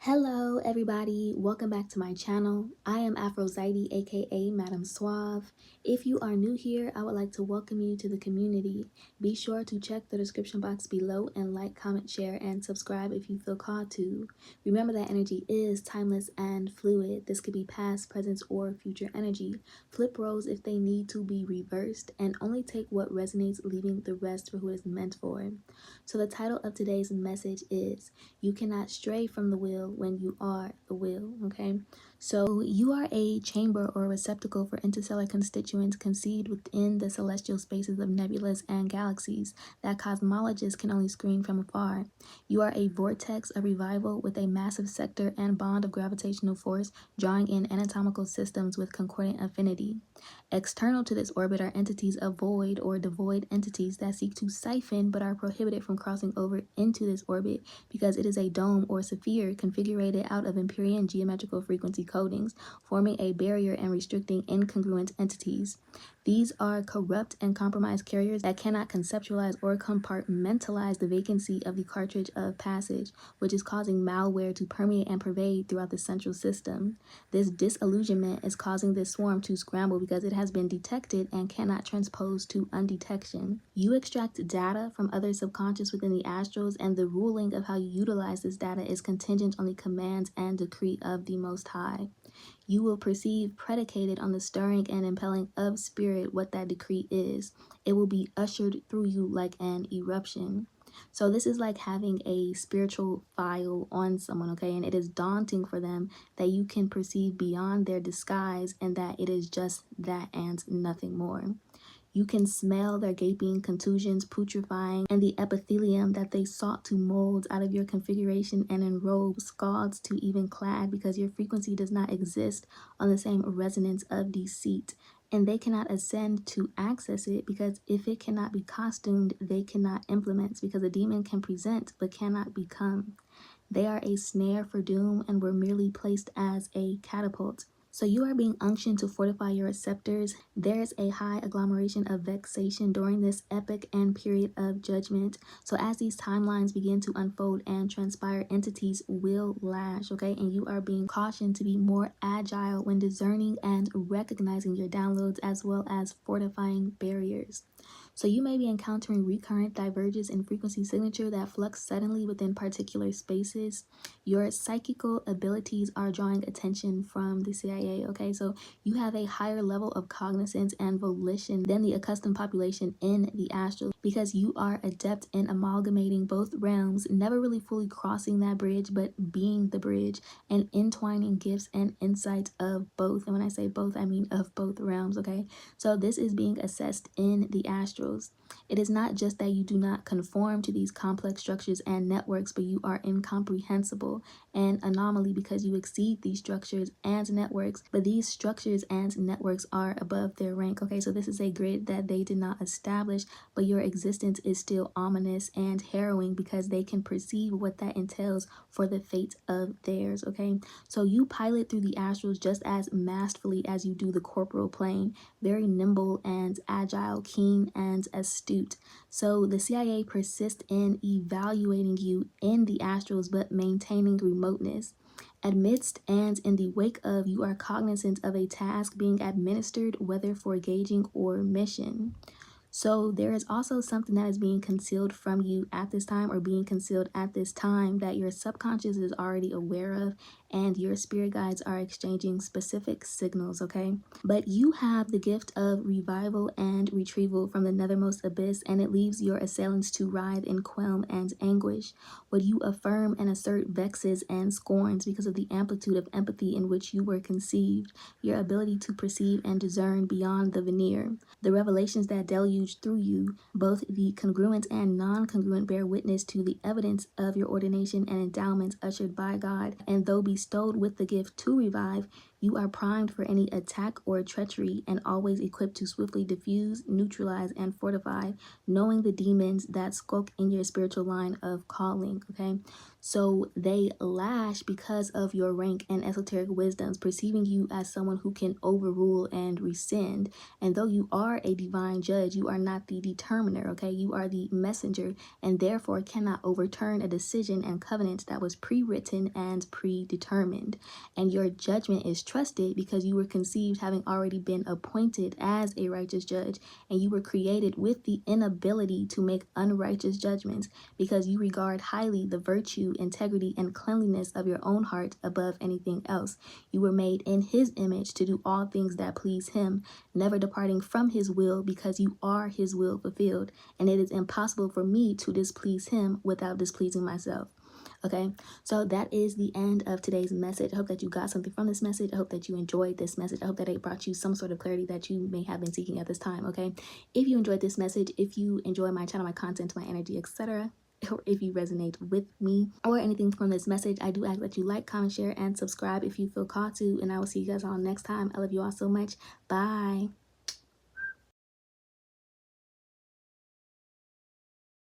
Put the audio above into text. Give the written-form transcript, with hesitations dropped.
Hello everybody, welcome back to my channel. I am Aphrodite, aka Madam Suave. If you are new here, I would like to welcome you to the community. Be sure to check the description box below and like, comment, share, and subscribe if you feel called to. Remember that energy is timeless and fluid. This could be past, present, or future energy. Flip roles if they need to be reversed, and only take what resonates, leaving the rest for who it is meant for. So the title of today's message is You Cannot Stray from the Wheel when you are the wheel. Okay, so you are a chamber or receptacle for interstellar constituents conceived within the celestial spaces of nebulas and galaxies that cosmologists can only screen from afar. You are a vortex of revival with a massive sector and bond of gravitational force, drawing in anatomical systems with concordant affinity. External to this orbit are entities of void or devoid entities that seek to siphon but are prohibited from crossing over into this orbit because it is a dome or sphere configured out of Empyrean geometrical frequency codings, forming a barrier and restricting incongruent entities. These are corrupt and compromised carriers that cannot conceptualize or compartmentalize the vacancy of the cartridge of passage, which is causing malware to permeate and pervade throughout the central system. This disillusionment is causing this swarm to scramble because it has been detected and cannot transpose to undetection. You extract data from other subconscious within the astrals, and the ruling of how you utilize this data is contingent on the commands and decree of the Most High. You will perceive predicated on the stirring and impelling of spirit what that decree is. It will be ushered through you like an eruption. So this is like having a spiritual file on someone, okay? And it is daunting for them that you can perceive beyond their disguise and that it is just that and nothing more. You can smell their gaping contusions, putrefying, and the epithelium that they sought to mold out of your configuration and enrobe, scalds to even clad, because your frequency does not exist on the same resonance of deceit. And they cannot ascend to access it, because if it cannot be costumed, they cannot implement, because a demon can present but cannot become. They are a snare for doom and were merely placed as a catapult. So you are being unctioned to fortify your receptors. There is a high agglomeration of vexation during this epoch and period of judgment. So as these timelines begin to unfold and transpire, entities will lash, okay? And you are being cautioned to be more agile when discerning and recognizing your downloads, as well as fortifying barriers. So you may be encountering recurrent divergence in frequency signature that flux suddenly within particular spaces. Your psychical abilities are drawing attention from the CIA, okay? So you have a higher level of cognizance and volition than the accustomed population in the astral, because you are adept in amalgamating both realms, never really fully crossing that bridge, but being the bridge and entwining gifts and insight of both. And when I say both, I mean of both realms, okay? So this is being assessed in the astrals. It is not just that you do not conform to these complex structures and networks, but you are incomprehensible and anomaly because you exceed these structures and networks, but these structures and networks are above their rank, okay? So this is a grid that they did not establish, but your existence is still ominous and harrowing because they can perceive what that entails for the fate of theirs, okay? So you pilot through the astrals just as masterfully as you do the corporal plane, very nimble and agile, keen and astute. So the CIA persists in evaluating you in the astrals, but maintaining remoteness. Amidst and in the wake of, you are cognizant of a task being administered, whether for gauging or mission. So there is also something that is being concealed from you at this time, or being concealed at this time, that your subconscious is already aware of, and your spirit guides are exchanging specific signals, okay? But you have the gift of revival and retrieval from the nethermost abyss, and it leaves your assailants to writhe in qualm and anguish. What you affirm and assert vexes and scorns because of the amplitude of empathy in which you were conceived, your ability to perceive and discern beyond the veneer. The revelations that deluge through you, both the congruent and non-congruent, bear witness to the evidence of your ordination and endowments ushered by God, and though bestowed with the gift to revive, You are primed for any attack or treachery and always equipped to swiftly diffuse, neutralize, and fortify, knowing the demons that skulk in your spiritual line of calling. Okay, so they lash because of your rank and esoteric wisdoms, perceiving you as someone who can overrule and rescind. And though you are a divine judge, you are not the determiner. Okay, you are the messenger, and therefore cannot overturn a decision and covenant that was pre-written and predetermined. And your judgment is trusted because you were conceived having already been appointed as a righteous judge, and you were created with the inability to make unrighteous judgments because you regard highly the virtue, integrity, and cleanliness of your own heart above anything else. You were made in his image to do all things that please him, never departing from his will because you are his will fulfilled, and it is impossible for me to displease him without displeasing myself. Okay, so that is the end of today's message. I hope that you got something from this message. I hope that you enjoyed this message. I hope that it brought you some sort of clarity that you may have been seeking at this time. Okay, if you enjoyed this message, if you enjoy my channel, my content, my energy, etc., or if you resonate with me or anything from this message, I do ask that you like, comment, share, and subscribe if you feel called to. And I will see you guys all next time. I love you all so much. Bye.